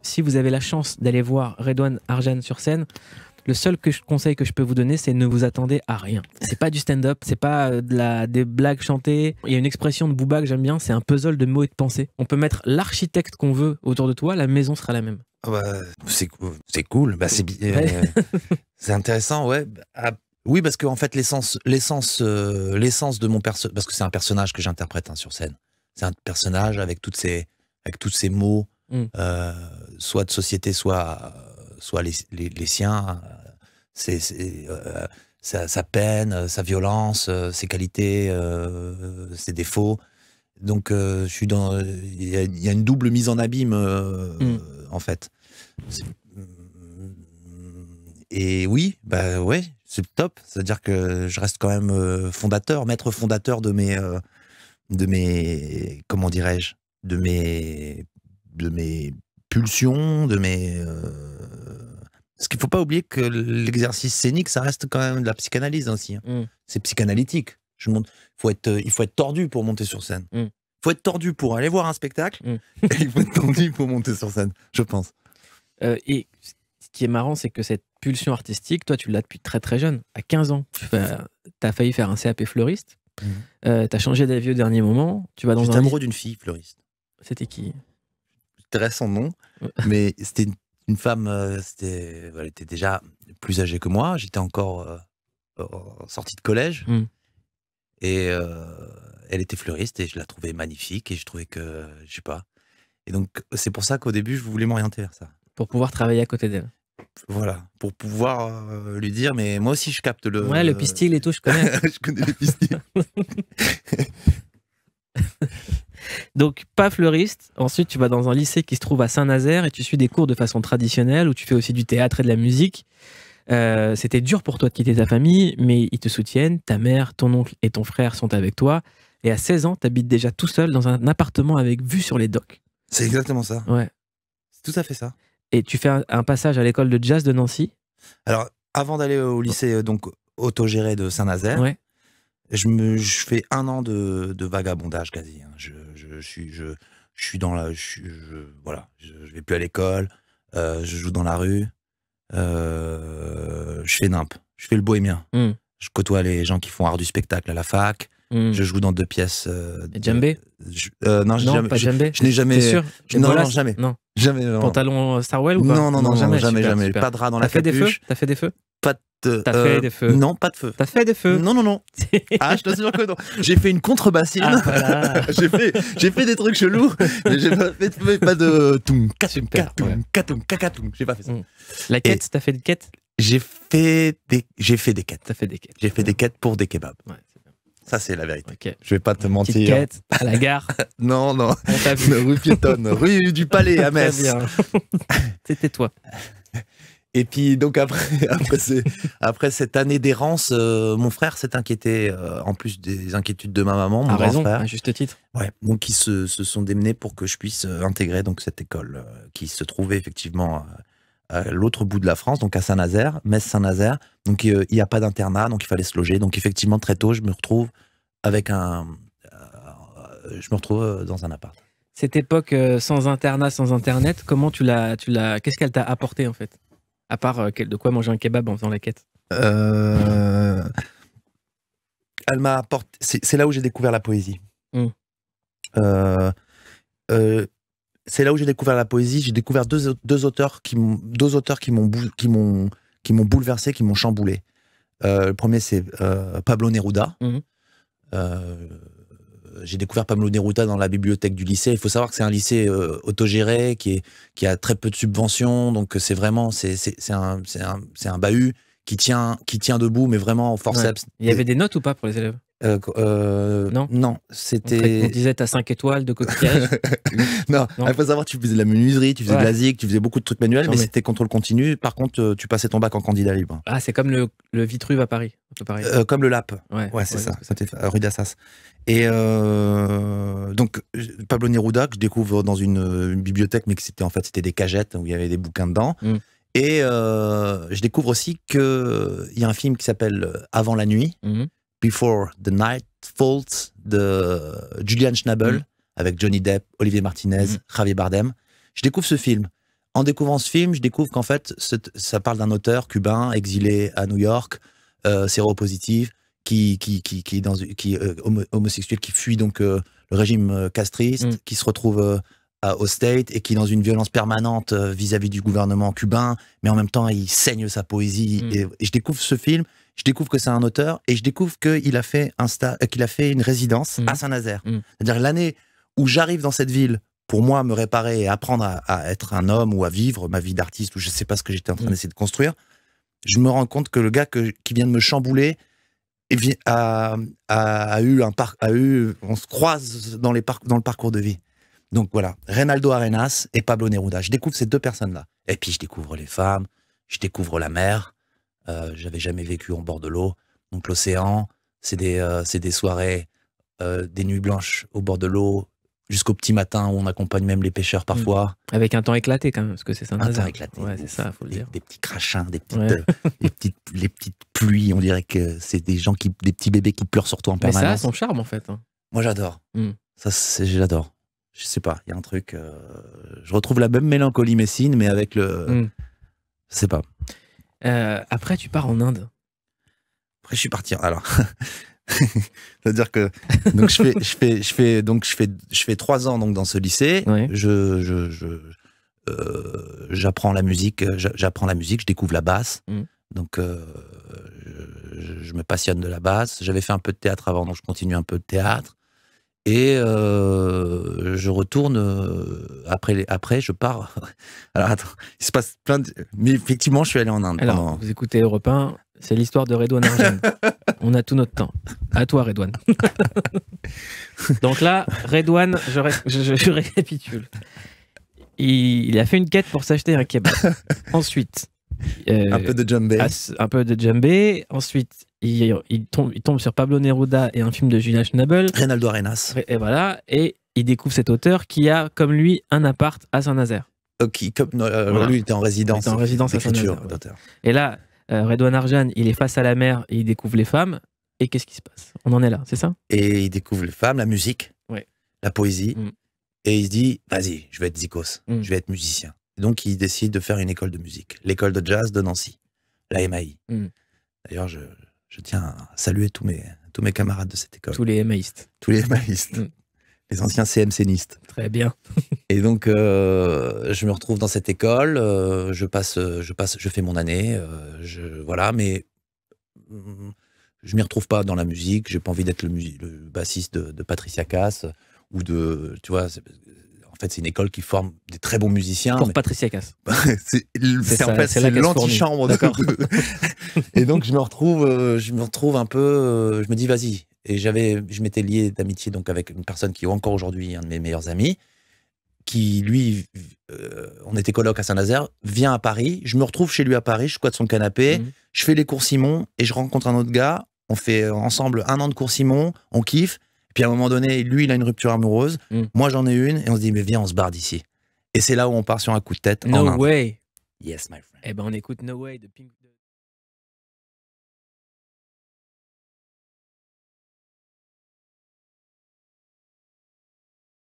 Si vous avez la chance d'aller voir Redouane Arjan sur scène, le seul conseil que je peux vous donner, c'est ne vous attendez à rien. C'est pas du stand-up, c'est pas des blagues chantées. Il y a une expression de Booba que j'aime bien, c'est un puzzle de mots et de pensées. On peut mettre l'architecte qu'on veut autour de toi, la maison sera la même. Ah bah, c'est cool, bah, c'est intéressant, ouais. Ah, oui, parce qu'en fait, l'essence de mon personnage, parce que c'est un personnage que j'interprète sur scène. C'est un personnage avec tous ces mots, soit de société, soit les siens. Sa peine, sa violence, ses qualités, ses défauts. Donc, il y a une double mise en abîme, en fait. Et oui, bah ouais, c'est top. C'est-à-dire que je reste quand même maître fondateur de mes, comment dirais-je, de mes pulsions, parce qu'il faut pas oublier que l'exercice scénique, ça reste quand même de la psychanalyse aussi. Hein. C'est psychanalytique. Il faut être tordu pour monter sur scène. Il faut être tordu pour aller voir un spectacle, et il faut être tordu pour monter sur scène, je pense. Et ce qui est marrant, c'est que cette pulsion artistique, toi, tu l'as depuis très très jeune. À 15 ans, tu as failli faire un CAP fleuriste. Tu as changé d'avis au dernier moment. J'étais amoureux d'une fille fleuriste. C'était qui? Je dirais son nom, mais c'était une femme, elle était déjà plus âgée que moi. J'étais encore sorti de collège. Et elle était fleuriste et je la trouvais magnifique et je trouvais que, je sais pas. Et donc, c'est pour ça qu'au début, je voulais m'orienter vers ça. Pour pouvoir travailler à côté d'elle. Voilà, pour pouvoir lui dire, mais moi aussi, je capte le... Ouais, le pistil et tout, je connais. Je connais le pistil. Donc, pas fleuriste. Ensuite, tu vas dans un lycée qui se trouve à Saint-Nazaire et tu suis des cours de façon traditionnelle où tu fais aussi du théâtre et de la musique. C'était dur pour toi de quitter ta famille, mais ils te soutiennent. Ta mère, ton oncle et ton frère sont avec toi. Et à 16 ans, tu habites déjà tout seul dans un appartement avec vue sur les docks. C'est exactement ça. Ouais. C'est tout à fait ça. Et tu fais un passage à l'école de jazz de Nancy. Alors, avant d'aller au lycée donc autogéré de Saint-Nazaire, ouais. je fais 1 an de vagabondage quasi. Hein. Je suis dans la... voilà, je vais plus à l'école, je joue dans la rue, je fais nimp, je fais le bohémien. Je côtoie les gens qui font art du spectacle à la fac. Je joue dans 2 pièces. Djembé non, pas djembé. Je n'ai jamais. T'es sûr? Non, jamais. Non. Jamais. Pantalon Starwell ou pas? Non, jamais. Super. Pas de drap dans la capuche. T'as fait des feux? Pas de. T'as fait des feux? Non, pas de feu. T'as fait des feux? Non. Ah, je t'assure que non. J'ai fait une contrebassine. Ah, voilà. j'ai fait des trucs chelous, mais j'ai pas de. Super. J'ai pas fait ça. La quête, t'as fait des quêtes? J'ai fait des quêtes. T'as fait des quêtes. J'ai fait des quêtes pour des kebabs. Ouais, ça, c'est la vérité. Okay. Je vais pas te mentir. Petite quête à la gare. Non. On t'a vu. Rue piétonne, rue du Palais à Metz. C'était toi. Et puis, donc, après cette année d'errance, mon frère s'est inquiété, en plus des inquiétudes de ma maman, mon grand frère. À juste titre. Ouais. Donc, ils se sont démenés pour que je puisse intégrer donc, cette école qui se trouvait effectivement à l'autre bout de la France, donc à Saint-Nazaire, Metz-Saint-Nazaire. Donc, il n'y a pas d'internat, donc il fallait se loger. Donc, effectivement, très tôt, je me retrouve dans un appart. Cette époque sans internat, sans internet, comment qu'est-ce qu'elle t'a apporté en fait? À part de quoi manger un kebab en faisant la quête? Elle m'a apporté... C'est là où j'ai découvert la poésie. C'est là où j'ai découvert la poésie. J'ai découvert deux auteurs qui m'ont bouleversé, qui m'ont chamboulé. Le premier, c'est Pablo Neruda. J'ai découvert Pablo Neruda dans la bibliothèque du lycée. Il faut savoir que c'est un lycée autogéré qui a très peu de subventions, donc c'est vraiment c'est un bahut qui tient debout, mais vraiment au forceps. Ouais. Il y avait des notes ou pas pour les élèves? Non, c'était... On disait t'as 5 étoiles de coquillage. Non, il faut savoir que tu faisais de la menuiserie, tu faisais de la zik, tu faisais beaucoup de trucs manuels, mais c'était contrôle continu. Par contre, tu passais ton bac en candidat libre. Ah, c'est comme le Vitruve à Paris. Comme le LAP. Ouais, c'est ça. C'était rue d'Assas. Et donc, Pablo Neruda, que je découvre dans une bibliothèque, mais que c'était des cagettes où il y avait des bouquins dedans. Et je découvre aussi qu'il y a un film qui s'appelle Avant la nuit. Before the Night Falls de Julian Schnabel avec Johnny Depp, Olivier Martinez, Javier Bardem. Je découvre ce film En découvrant ce film, je découvre qu'en fait, ça parle d'un auteur cubain exilé à New York, séropositif, qui est homosexuel, qui fuit donc le régime castriste, qui se retrouve au State et qui est dans une violence permanente vis-à-vis du gouvernement cubain, mais en même temps, il saigne sa poésie. Et je découvre ce film, je découvre que c'est un auteur, et je découvre qu'il a fait qu'il a fait une résidence à Saint-Nazaire. C'est-à-dire l'année où j'arrive dans cette ville pour moi me réparer et apprendre à être un homme ou à vivre ma vie d'artiste, ou je sais pas ce que j'étais en train d'essayer de construire, je me rends compte que le gars qui vient de me chambouler on se croise dans le parcours de vie. Donc voilà, Reynaldo Arenas et Pablo Neruda. Je découvre ces deux personnes-là. Et puis je découvre les femmes, je découvre la mer. J'avais jamais vécu en bord de l'eau. Donc l'océan, c'est des soirées, des nuits blanches au bord de l'eau, jusqu'au petit matin où on accompagne même les pêcheurs parfois. Avec un temps éclaté quand même, parce que c'est Saint-Nazaire. Un temps éclaté. Ouais, c'est ça, faut le dire. Des petits crachins, des petites, les petites pluies, on dirait que c'est des petits bébés qui pleurent sur toi en permanence. Mais ça a son charme en fait. Moi j'adore. J'adore. Je sais pas, il y a un truc. Je retrouve la même mélancolie messine, mais avec le. Je sais pas. Après, tu pars en Inde. Après, je suis parti. Alors. C'est-à-dire que donc je fais 3 ans donc dans ce lycée. Ouais. J'apprends la musique, je découvre la basse. Donc je me passionne de la basse. J'avais fait un peu de théâtre avant, donc je continue un peu de théâtre. Et je retourne après je pars. Alors attends, il se passe plein de. Mais effectivement, je suis allé en Inde. Alors, vous écoutez Europe 1, c'est l'histoire de Redouane Arjan. On a tout notre temps. À toi, Redouane. Donc là, Redouane, je récapitule. Il a fait une quête pour s'acheter un kebab. Ensuite, un peu de djembé. Un peu de djembé. Ensuite, il tombe sur Pablo Neruda et un film de Julien Schnabel. Reynaldo Arenas. Et voilà. Et il découvre cet auteur qui a, comme lui, un appart à Saint-Nazaire. Voilà. Lui, il était en résidence. À Saint-Nazaire. Et là, Redouane Arjan, il est face à la mer et il découvre les femmes. Et qu'est-ce qui se passe? On en est là, c'est ça? Et il découvre les femmes, la musique, la poésie. Et il se dit, vas-y, je vais être zikos, je vais être musicien. Et donc, il décide de faire une école de musique, l'école de jazz de Nancy, la MAI. D'ailleurs, je tiens à saluer tous mes camarades de cette école. Tous les MAïstes. Tous les MAïstes. Les anciens CMCnistes. Très bien. Et donc, je me retrouve dans cette école, je fais mon année, voilà, mais je m'y retrouve pas dans la musique, j'ai pas envie d'être le bassiste de Patricia Cass, ou de, tu vois, en fait, c'est une école qui forme des très bons musiciens. Pour Patricia Cass. c'est l'antichambre, d'accord. Et donc, je me retrouve un peu, je me dis, vas-y. Et je m'étais lié d'amitié donc avec une personne qui est encore aujourd'hui un de mes meilleurs amis, qui lui, on était coloc à Saint-Nazaire, vient à Paris, je me retrouve chez lui à Paris, je squatte son canapé, je fais les cours Simon et je rencontre un autre gars, on fait ensemble 1 an de cours Simon, on kiffe, et puis à un moment donné, lui il a une rupture amoureuse, moi j'en ai une, et on se dit mais viens on se barre d'ici. Et c'est là où on part sur un coup de tête. No way. Yes my friend. Eh ben on écoute No Way de Pink.